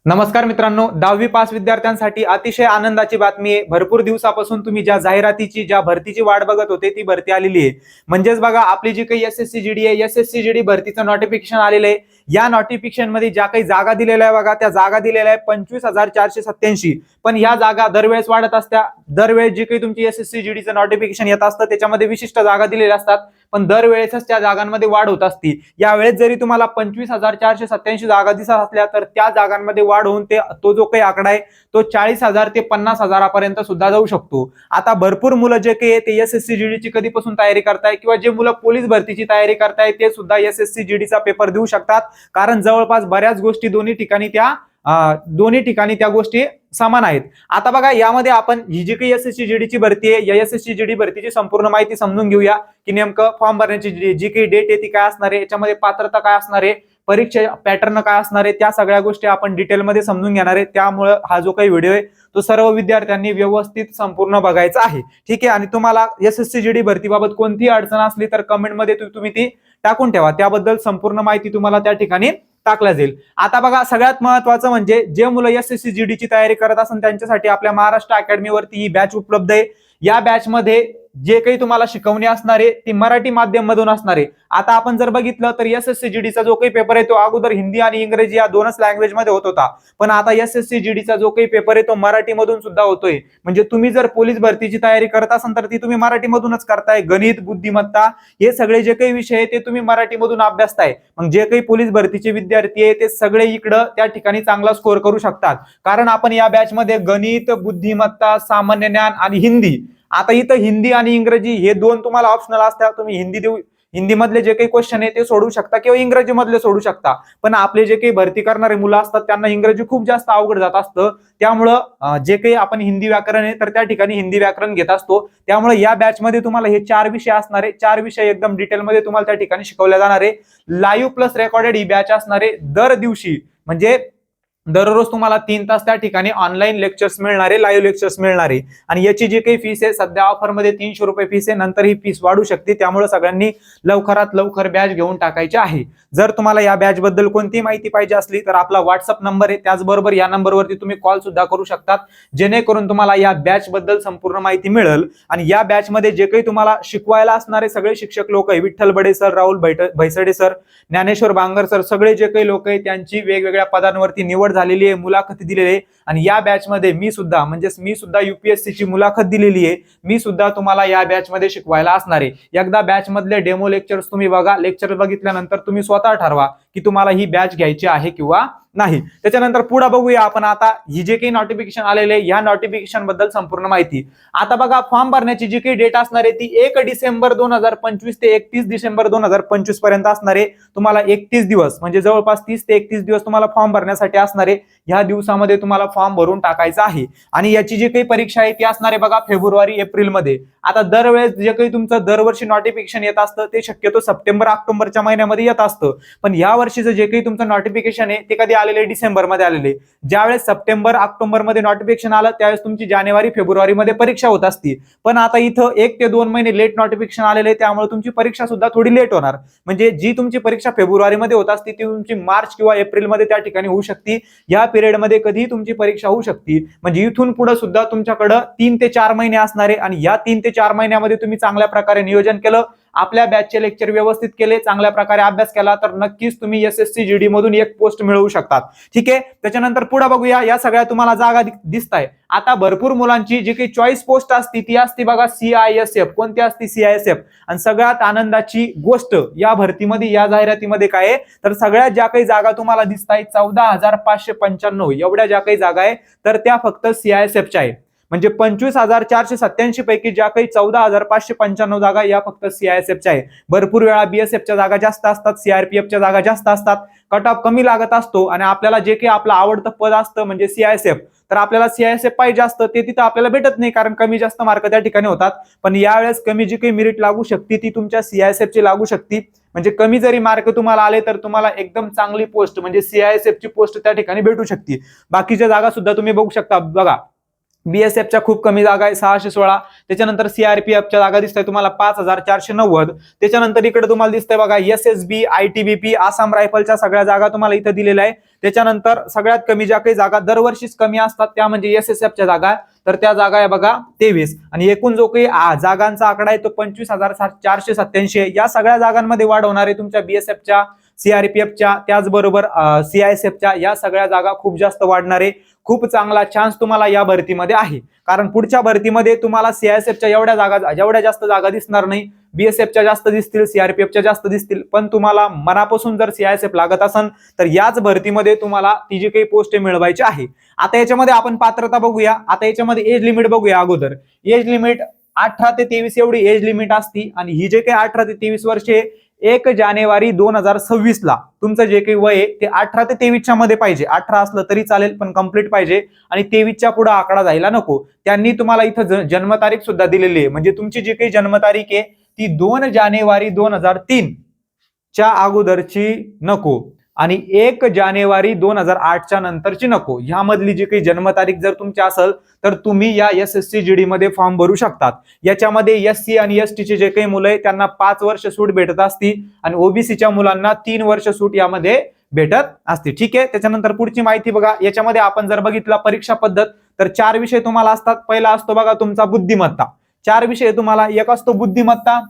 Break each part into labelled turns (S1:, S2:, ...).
S1: नमस्कार मित्रांनो, 10वी पास विद्यार्थ्यांसाठी अतिशय आनंदाची बातमी आहे। भरपूर दिवसापासून तुम्ही ज्या जाहिरातीची ज्या भरतीची वाट बघत होते ती भरती आलेली आहे। म्हणजेच बघा, आपली जी काही एसएससी जीडी आहे, एसएससी जीडी भरतीचं नोटिफिकेशन आलेलं आहे। या नोटिफिकेशन मध्ये ज्या काही जागा दिलेल्या आहे बघा, त्या जागा दिलेल्या आहे 25,487। पण या जागा दरवेळेस वाढत असत्या। दरवेळेस जी काही तुमची एसएससी जीडीचं नोटिफिकेशन येत असतं त्याच्यामध्ये विशिष्ट जागा दिलेल्या असतात, पण दरवेळेसच त्या जागांमध्ये वाढ होत असती। यावेळेस जरी तुम्हाला 25,487 जागा दिसत असल्या तर त्या जागांमध्ये वाढ होऊन तो जो काही आकडा आहे तो 40,000 ते 50,000 पर्यंत सुद्धा जाऊ शकतो। आता भरपूर मुलं जे काही ते एसएससी जीडीची कधीपासून तयारी करताय किंवा जे मुलं पोलीस भरतीची तयारी करताय ते सुद्धा एसएससी जीडीचा पेपर देऊ शकतात, कारण जवळपास बऱ्याच गोष्टी दोन्ही ठिकाणी त्या गोष्टी समान आहेत। आता बघा, यामध्ये आपण ही जी काही एसएससी जीडीची भरती आहे या एसएससी जीडी भरतीची संपूर्ण माहिती समजून घेऊया की नेमकं फॉर्म भरण्याची जी काही डेट आहे ती काय असणार आहे, याच्यामध्ये पात्रता काय असणार आहे, परीक्षा पॅटर्न काय असणार आहे, त्या सगळ्या गोष्टी आपण डिटेलमध्ये समजून घेणार आहे। त्यामुळे हा जो काही व्हिडिओ आहे तो सर्व विद्यार्थ्यांनी व्यवस्थित संपूर्ण बघायचा आहे, ठीक आहे। आणि तुम्हाला एसएससी जीडी भरतीबाबत कोणती अडचण असली तर कमेंटमध्ये तुम्ही ती टाकून ठेवा, त्याबद्दल संपूर्ण माहिती तुम्हाला त्या ठिकाणी टाकल्या जाईल। आता बघा, सगळ्यात महत्त्वाचं म्हणजे जे मुलं एसएससी जीडीची तयारी करत असेल त्यांच्यासाठी आपल्या महाराष्ट्र अकॅडमीवरती ही बॅच उपलब्ध आहे। या बॅच मध्ये जे काही तुम्हाला शिकवणी असणार आहे ती मराठी माध्यम मधून असणार आहे। आता आपण जर बघितलं तर एसएससी जीडीचा जो काही पेपर आहे तो अगोदर हिंदी आणि इंग्रजी या दोनच लँग्वेज मध्ये होत होता, पण आता एसएससी जीडीचा जो काही पेपर आहे तो मराठी मधून सुद्धा होतोय। म्हणजे तुम्ही जर पोलीस भरतीची तयारी करत असाल तर ती तुम्ही मराठी मधूनच करताय। गणित, बुद्धिमत्ता हे सगळे जे काही विषय आहे ते तुम्ही मराठी मधून अभ्यासताय। मग जे काही पोलीस भरतीचे विद्यार्थी आहे ते सगळे इकडं त्या ठिकाणी चांगला स्कोअर करू शकतात, कारण आपण या बॅच मध्ये गणित, बुद्धिमत्ता, सामान्य ज्ञान आणि हिंदी, आता इथं हिंदी आणि इंग्रजी हे दोन तुम्हाला ऑप्शनल असतात। तुम्ही हिंदी मधले जे काही क्वेश्चन आहे ते सोडू शकता किंवा इंग्रजी मधले सोडू शकता, पण आपले जे काही भरती करणारे मुलं असतात त्यांना इंग्रजी खूप जास्त अवघड जात असतं। त्यामुळं जे काही आपण हिंदी व्याकरण आहे तर त्या ठिकाणी हिंदी व्याकरण घेत असतो। त्यामुळे या बॅच मध्ये तुम्हाला हे 4 विषय असणार आहे। 4 विषय एकदम डिटेलमध्ये तुम्हाला त्या ठिकाणी शिकवले जाणार आहे। लाईव्ह प्लस रेकॉर्डेड ही बॅच असणार आहे दर दिवशी, म्हणजे दररोज तुम्हाला 3 तास त्या ठिकाणी ऑनलाईन लेक्चर्स मिळणारे, लाईव्ह लेक्चर्स मिळणारे। आणि याची जी काही फीस आहे सध्या ऑफर मध्ये 300 रुपये फीस आहे, नंतर ही फीस वाढू शकते। त्यामुळे सगळ्यांनी लवकरात लवकर बॅच घेऊन टाकायची आहे। जर तुम्हाला या बॅच बद्दल कोणती माहिती पाहिजे असली तर आपला व्हॉट्सअप नंबर आहे, त्याचबरोबर या नंबरवरती तुम्ही कॉल सुद्धा करू शकतात, जेणेकरून तुम्हाला या बॅच बद्दल संपूर्ण माहिती मिळेल। आणि या बॅच मध्ये जे काही तुम्हाला शिकवायला असणारे सगळे शिक्षक लोक आहे, Vitthal Bade sir, Rahul Bhaisade sir, Dnyaneshwar Bangar sir, सगळे जे काही लोक आहे त्यांची वेगवेगळ्या पदांवरती निवड झालेली आहे, मुलाखती दिलेली आहे। आणि या बॅच मध्ये मी सुद्धा युपीएससी ची मुलाखत दिलेली आहे। मी सुद्धा तुम्हाला या बॅच मध्ये शिकवायला असणार आहे। एकदा बॅच मधले डेमो लेक्चर्स तुम्ही बघा, लेक्चर बघितल्यानंतर तुम्ही स्वतः ठरवा की तुम्हाला ही बॅच घ्यायची आहे किंवा नाही। त्याच्यानंतर पुढे बघूया आपण आता ही जे काही नोटिफिकेशन आलेले या नोटिफिकेशन बद्दल संपूर्ण माहिती। आता बघा, फॉर्म भरण्याची जी काही डेट असणार आहे ती 1 डिसेंबर 2025 ते 31 डिसेंबर 2025 पर्यंत असणार आहे। तुम्हाला 31 दिवस म्हणजे जवळपास 30 ते 31 दिवस तुम्हाला फॉर्म भरण्यासाठी असणार आहे। ह्या दिवसामध्ये तुम्हाला फॉर्म भरून टाकायचा आहे। आणि याची जी काही परीक्षा आहे ती असणार आहे बघा फेब्रुवारी एप्रिल मध्ये। आता दरवेळेस जे काही तुमचं दरवर्षी नोटिफिकेशन येत असतं ते शक्यतो सप्टेंबर ऑक्टोबरच्या महिन्यामध्ये येत असतं, पण या वर्षीचं जे काही तुमचं नोटिफिकेशन आहे ते कधी आलेले, डिसेंबर मध्ये आलेले। ज्यावेळेस सप्टेंबर ऑक्टोबर मध्ये नोटिफिकेशन आलं त्यावेळेस तुमची जानेवारी फेब्रुवारी मध्ये परीक्षा होत असती, पण आता इथं 1 ते 2 महिने लेट नोटिफिकेशन आलेले, त्यामुळे तुमची परीक्षा सुद्धा थोडी लेट होणार। म्हणजे जी तुमची परीक्षा फेब्रुवारी मध्ये होत असती ती तुमची मार्च किंवा एप्रिल मध्ये त्या ठिकाणी होऊ शकते। या पिरियड मध्ये कधी तुमची परीक्षा होऊ शकते। म्हणजे इथून पुढे सुद्धा तुमच्याकडे 3 ते 4 महिने असणार आहे। आणि या 3 ते 4 महिन्यामध्ये तुम्ही चांगल्या प्रकारे नियोजन केलं, आपल्या बॅचचे लेक्चर व्यवस्थित केले, चांगल्या प्रकारे अभ्यास केला तर नक्कीच तुम्ही एसएससी जीडी मधून एक पोस्ट मिळवू शकतात, ठीक आहे। त्याच्यानंतर पुढे बघूया, या सगळ्या तुम्हाला जागा दिसताय। आता भरपूर मुलांची जी काही चॉईस पोस्ट असते ती असते बघा सीआयएसएफ। कोणती असते? सीआयएसएफ। आणि सगळ्यात आनंदाची गोष्ट या भरतीमध्ये, या जाहिरातीमध्ये काय आहे तर सगळ्यात ज्या काही जागा तुम्हाला दिसताय 14,595 एवढ्या ज्या काही जागा आहे तर त्या फक्त सीआयएसएफच्या आहे। म्हणजे 25,487 पैकी ज्या काही 14,595 जागा या फक्त सीआयएसएफच्या आहे। भरपूर वेळा बीएसएफच्या जागा जास्त असतात, सीआरपीएफच्या जागा जास्त असतात, कट ऑफ कमी लागत असतो। आणि आपल्याला जे काही आपलं आवडतं पद असतं म्हणजे सीआयएसएफ, तर आपल्याला सीआयएसएफ पाहिजे असतं, ते तिथं आपल्याला भेटत नाही कारण कमी जास्त मार्क त्या ठिकाणी होतात। पण यावेळेस कमी जी काही मेरिट लागू शकते ती तुमच्या सीआयएसएफ ची लागू शकते। म्हणजे कमी जरी मार्क तुम्हाला आले तर तुम्हाला एकदम चांगली पोस्ट म्हणजे सीआयएसएफ ची पोस्ट त्या ठिकाणी भेटू शकते। बाकीच्या जागा सुद्धा तुम्ही बघू शकता बघा, बीएसएफच्या खूप कमी जागा आहे 616. त्याच्यानंतर सीआरपीएफच्या जागा दिसत आहे तुम्हाला 5490. त्याच्यानंतर इकडे तुम्हाला दिसतंय बघा एसएसबी, आयटीबीपी, आसाम रायफलच्या सगळ्या जागा तुम्हाला इथं दिलेल्या आहे. त्याच्यानंतर सगळ्यात कमी ज्या काही जागा दरवर्षीच कमी असतात त्या म्हणजे एसएसएफच्या जागा, तर त्या जागा आहे बघा 23. आणि एकूण जो काही जागांचा आकडा आहे तो 25,487 आहे. या सगळ्या जागांमध्ये वाढ होणार आहे तुमच्या बीएसएफच्या, सीआरपीएफच्या, त्याचबरोबर सीआयएसएफच्या या सगळ्या जागा खूप जास्त वाढणार आहे. खूप चांगला चान्स तुम्हाला या भरतीमध्ये आहे, कारण पुढच्या भरतीमध्ये तुम्हाला सीआयएसएफच्या जेवढ्या जास्त जागा दिसणार नाही, बीएसएफच्या जास्त दिसतील, सीआरपीएफच्या जास्त दिसतील, पण तुम्हाला मनापासून जर सीआयएसएफ लागत असेल तर याच भरतीमध्ये तुम्हाला ती जी काही पोस्ट मिळवायची आहे. आता याच्यामध्ये आपण पात्रता बघूया. आता याच्यामध्ये एज लिमिट बघूया. अगोदर एज लिमिट 18 ते 23 एवढी एज लिमिट असती, आणि ही जे काही 18 ते 23 वर्षे 1 जानेवारी 2026 ला तुमचं जे काही वय आहे ते 18 ते 23च्या मध्ये पाहिजे. 18 असलं तरी चालेल पण कंप्लीट पाहिजे, आणि 23च्या पुढे आकडा जायला नको. त्यांनी तुम्हाला इथं जन्मतारीख सुद्धा दिलेली आहे, म्हणजे तुमची जी काही जन्मतारीख आहे ती 2 जानेवारी 2003 च्या अगोदरची नको, आणि 1 जानेवारी 2008च्या नंतरची नको. ह्यामधली जी काही जन्मतारीख जर तुमची असेल तर तुम्ही या एसएससी जीडी मध्ये फॉर्म भरू शकतात. याच्यामध्ये एससी आणि एसटी चे जे काही मुलं आहेत त्यांना 5 वर्ष सूट भेटत असती, आणि ओबीसीच्या मुलांना 3 वर्ष सूट यामध्ये भेटत असते. ठीक आहे. त्याच्यानंतर पुढची माहिती बघा. याच्यामध्ये आपण जर बघितलं परीक्षा पद्धत, तर 4 विषय तुम्हाला असतात. पहिला असतो बघा तुमचा बुद्धिमत्ता. 4 विषय तुम्हाला. एक असतो बुद्धिमत्ता,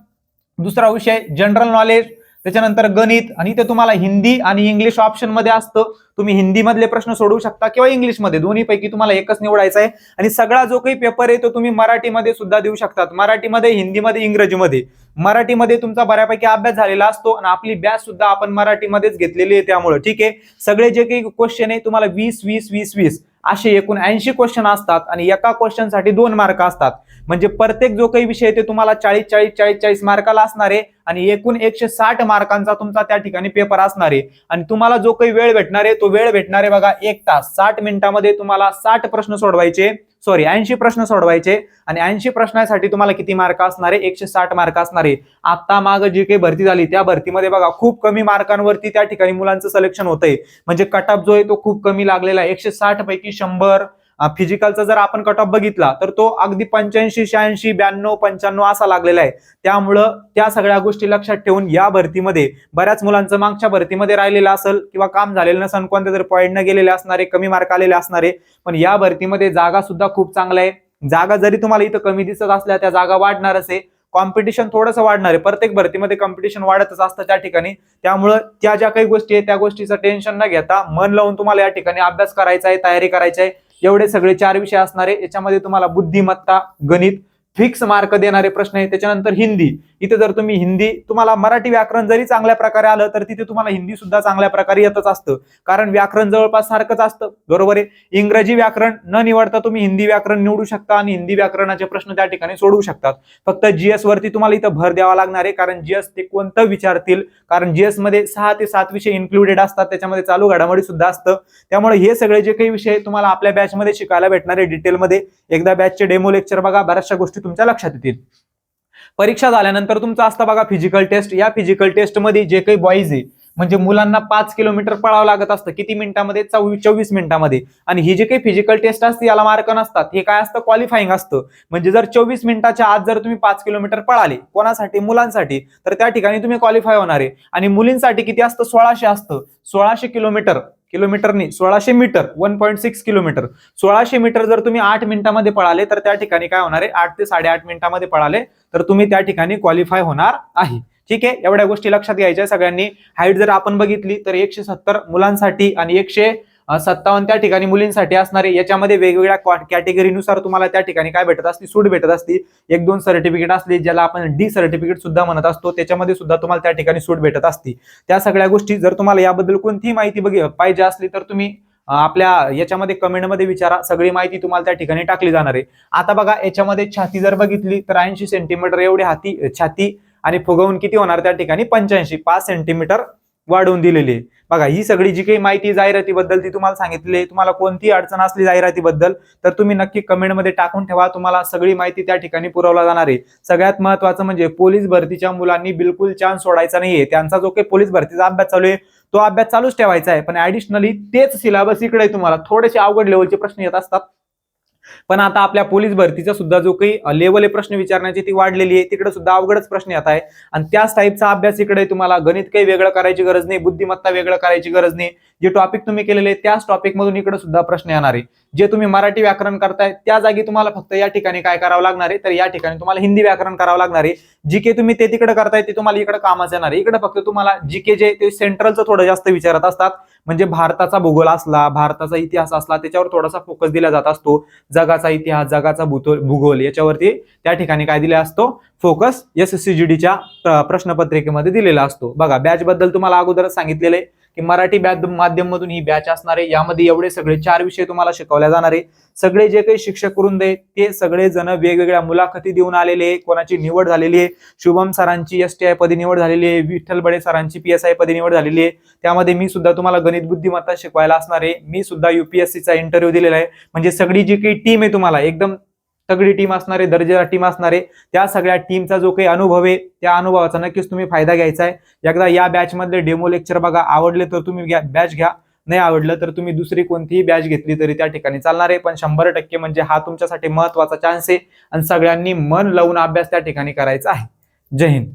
S1: दुसरा विषय जनरल नॉलेज, त्याच्यानंतर गणित, आणि ते तुम्हाला हिंदी आणि इंग्लिश ऑप्शन मध्ये असतं. तुम्ही हिंदी मधले प्रश्न सोडवू शकता किंवा इंग्लिश मध्ये, दोन्ही पैकी तुम्हाला एकच निवडायचा आहे. आणि सगळा जो काही पेपर आहे तो तुम्ही मराठीमध्ये सुद्धा देऊ शकतात. मराठीमध्ये, हिंदीमध्ये, इंग्रजीमध्ये. मराठीमध्ये तुमचा बऱ्यापैकी अभ्यास झालेला असतो, आणि आपली बॅच सुद्धा आपण मराठीमध्येच घेतलेली आहे त्यामुळे. ठीक आहे. सगळे जे काही क्वेश्चन आहे तुम्हाला 20-20-20-20 असे एकूण 80 क्वेश्चन असतात, आणि एका क्वेश्चन साठी 2 मार्क असतात. म्हणजे प्रत्येक जो काही विषय आहे ते तुम्हाला 40-40-40-40 मार्काला असणार आहे, आणि एकूण 160 मार्कांचा तुमचा त्या ठिकाणी पेपर असणार आहे. आणि तुम्हाला जो काही वेळ भेटणार आहे तो वेळ भेटणार आहे बघा 1 तास. 60 मिनिटांमध्ये तुम्हाला 60 प्रश्न सोडवायचे, 80 प्रश्न सोडवायचे, आणि 80 प्रश्नासाठी तुम्हाला किती मार्क असणार आहे? 160 मार्क असणार आहे. आता माग जी काही भरती झाली त्या भरतीमध्ये बघा खूप कमी मार्कांवरती त्या ठिकाणी मुलांचं सिलेक्शन होतंय, म्हणजे कट ऑफ जो आहे तो खूप कमी लागलेला आहे. 160 पैकी 100. फिजिकलचा जर आपण कट ऑफ बघितला तर तो अगदी 85, 86, 92, 95 असा लागलेला आहे. त्यामुळं त्या सगळ्या गोष्टी लक्षात ठेवून या भरतीमध्ये बऱ्याच मुलांचं मागच्या भरतीमध्ये राहिलेलं असेल किंवा काम झालेलं नसेल, कोणत्या तरी पॉईंट न गेलेले असणारे, कमी मार्क आलेले असणारे, पण या भरतीमध्ये जागा सुद्धा खूप चांगल्या आहे. जागा जरी तुम्हाला इथं कमी दिसत असल्या त्या जागा वाढणारच आहे. कॉम्पिटिशन थोडंसं वाढणार आहे. प्रत्येक भरतीमध्ये कॉम्पिटिशन वाढतच असतं त्या ठिकाणी. त्यामुळं त्या ज्या काही गोष्टी आहेत त्या गोष्टीचं टेन्शन न घेता मन लावून तुम्हाला या ठिकाणी अभ्यास करायचा आहे, तयारी करायची आहे. एवढे सगळे 4 विषय असणार आहे. याच्यामध्ये तुम्हाला बुद्धिमत्ता, गणित फिक्स मार्क देणारे प्रश्न आहे. त्याच्यानंतर हिंदी. इथे जर तुम्ही हिंदी, तुम्हाला मराठी व्याकरण जरी चांगल्या प्रकारे आलं तर तिथे तुम्हाला हिंदी सुद्धा चांगल्या प्रकारे येतच असतं, कारण व्याकरण जवळपास सारखंच असतं. बरोबर आहे. इंग्रजी व्याकरण न निवडता तुम्ही हिंदी व्याकरण निवडू शकता, आणि हिंदी व्याकरणाचे प्रश्न त्या ठिकाणी सोडवू शकतात. फक्त जीएस वरती तुम्हाला इथं भर द्यावा लागणार आहे, कारण जीएस ते कोणतं विचारतील, कारण जीएस मध्ये 6 ते 7 विषय इन्क्लुडेड असतात. त्याच्यामध्ये चालू घडामोडी सुद्धा असतं. त्यामुळे हे सगळे जे काही विषय तुम्हाला आपल्या बॅच मध्ये शिकायला भेटणार आहे डिटेलमध्ये. एकदा बॅचचे डेमो लेक्चर बघा, बऱ्याचशा गोष्टी तुमच्या लक्षात येतील. परीक्षा झाल्यानंतर तुमचं असतं बघा फिजिकल टेस्ट. या फिजिकल टेस्ट मध्ये जे काही बॉईज आहे, म्हणजे मुलांना 5 किलोमीटर पळावं लागत असतं. किती मिनिटांमध्ये? 24 मिनिटांमध्ये. आणि ही जी काही फिजिकल टेस्ट असते याला मार्क नसतात. हे काय असतं? क्वालिफाईंग असतं. म्हणजे जर 24 मिनिटाच्या आत जर तुम्ही 5 किलोमीटर पळाले, कोणासाठी? मुलांसाठी, तर त्या ठिकाणी तुम्ही क्वालिफाय होणार आहे. आणि मुलींसाठी किती असतं? 1600 असतं. 1600 किलोमीटर, किलोमीटरनी 1600 मीटर, 1.6 किलोमीटर. 1600 मीटर जर तुम्ही 8 मिनिटांमध्ये पळाले तर त्या ठिकाणी काय होणार आहे? 8 ते 8.5 मिनिटांमध्ये पळाले तर तुम्ही त्या ठिकाणी क्वालिफाय होणार आहे. ठीक आहे. एवढ्या गोष्टी लक्षात घ्यायच्या सगळ्यांनी. हाईट जर आपण बघितली तर 170 मुलांसाठी आणि 157 त्या ठिकाणी मुलींसाठी असणारे. याच्यामध्ये वेगवेगळ्या कॅटेगरीनुसार तुम्हाला त्या ठिकाणी काय भेटत असते? सूट भेटत असते. 1-2 सर्टिफिकेट असले, ज्याला आपण डी सर्टिफिकेट सुद्धा म्हणत असतो, त्याच्यामध्ये सुद्धा तुम्हाला त्या ठिकाणी सूट भेटत असते. त्या सगळ्या गोष्टी जर तुम्हाला याबद्दल कोणतीही माहिती पाहिजे असली तर तुम्ही आपल्या याच्यामध्ये कमेंटमध्ये विचारा. सगळी माहिती तुम्हाला त्या ठिकाणी टाकली जाणार आहे. आता बघा याच्यामध्ये छाती जर बघितली तर 80 सेंटीमीटर एवढी छाती, आणि फुगवून किती होणार त्या ठिकाणी? 85, 5 सेंटीमीटर वाढवून दिलेली आहे. बघा ही सगळी जी काही माहिती जाहिरातीबद्दल ती तुम्हाला सांगितली आहे. तुम्हाला कोणती अडचण असली जाहिरातीबद्दल तर तुम्ही नक्की कमेंटमध्ये टाकून ठेवा. तुम्हाला सगळी माहिती त्या ठिकाणी पुरवला जाणार आहे. सगळ्यात महत्त्वाचं म्हणजे पोलीस भरतीच्या मुलांनी बिलकुल चान्स सोडायचा नाहीये. त्यांचा जो काही पोलीस भरतीचा अभ्यास चालू आहे तो अभ्यास चालूच ठेवायचा आहे. पण ऍडिशनली तेच सिलेबस इकडे तुम्हाला थोडेसे अवघड लेवलचे प्रश्न येत असतात, पण आता आपल्या पोलीस भरतीचा सुद्धा जो काही लेवल आहे प्रश्न विचारण्याची ती वाढलेली आहे, तिकडे सुद्धा अवघडच प्रश्न येत आहे. आणि त्याच टाईपचा अभ्यास इकडे तुम्हाला गणित काही वेगळं करायची गरज नाही, बुद्धिमत्ता वेगळं करायची गरज नाही. जे टॉपिक तुम्ही केलेले त्याच टॉपिक मधून इकडे सुद्धा प्रश्न येणार आहे. जे तुम्ही मराठी व्याकरण करताय त्या जागी तुम्हाला फक्त या ठिकाणी काय करावं लागणार आहे, तर या ठिकाणी तुम्हाला हिंदी व्याकरण करावं लागणार आहे. जीके तुम्ही ते तिकडे करताय ते तुम्हाला इकडे कामाच येणार आहे. इकडे फक्त तुम्हाला जीके जे ते सेंट्रलचं थोडं जास्त विचारत असतात, म्हणजे भारताचा भूगोल असला, भारताचा इतिहास असला, त्याच्यावर थोडासा फोकस दिला जात असतो. जगाचा इतिहास, जगाचा भूगोल याच्यावरती त्या ठिकाणी काय दिला असतो, फोकस SSCGDच्या प्रश्नपत्रिकेमध्ये दिलेला असतो. बघा बॅच बद्दल तुम्हाला अगोदरच सांगितलेलं आहे की मराठी माध्यम मधून ही बॅच असणार आहे. यामध्ये एवढे सगळे 4 विषय तुम्हाला शिकवले जाणार आहे. सगळे जे काही शिक्षक वृंद आहेत ते सगळे जण वेगवेगळ्या मुलाखती देऊन आलेले आहे. कोणाची निवड झालेली आहे, शुभम सरांची STI पदी निवड झालेली आहे, विठ्ठल बडे सरांची PSI पदी निवड झालेली आहे. त्यामध्ये मी सुद्धा तुम्हाला गणित बुद्धिमत्ता शिकवायला असणार आहे. मी सुद्धा UPSCचा इंटरव्ह्यू दिलेला आहे. म्हणजे सगळी जी काही टीम आहे तुम्हाला एकदम तगडी टीम असणार आहे, दर्जेदार टीम असणार आहे. त्या सगळ्या टीमचा जो काही अनुभव आहे त्या अनुभवाचा नक्कीच तुम्ही फायदा घ्यायचा आहे. एकदा या बॅच मधले डेमो लेक्चर बघा, आवडले तर तुम्ही बॅच घ्या, नाही आवडलं तर तुम्ही दुसरी कोणतीही बॅच घेतली तरी त्या ठिकाणी चालणार आहे. पण 100% म्हणजे हा तुमच्यासाठी महत्वाचा चान्स आहे आणि सगळ्यांनी मन लावून अभ्यास त्या ठिकाणी करायचा आहे. जय हिंद.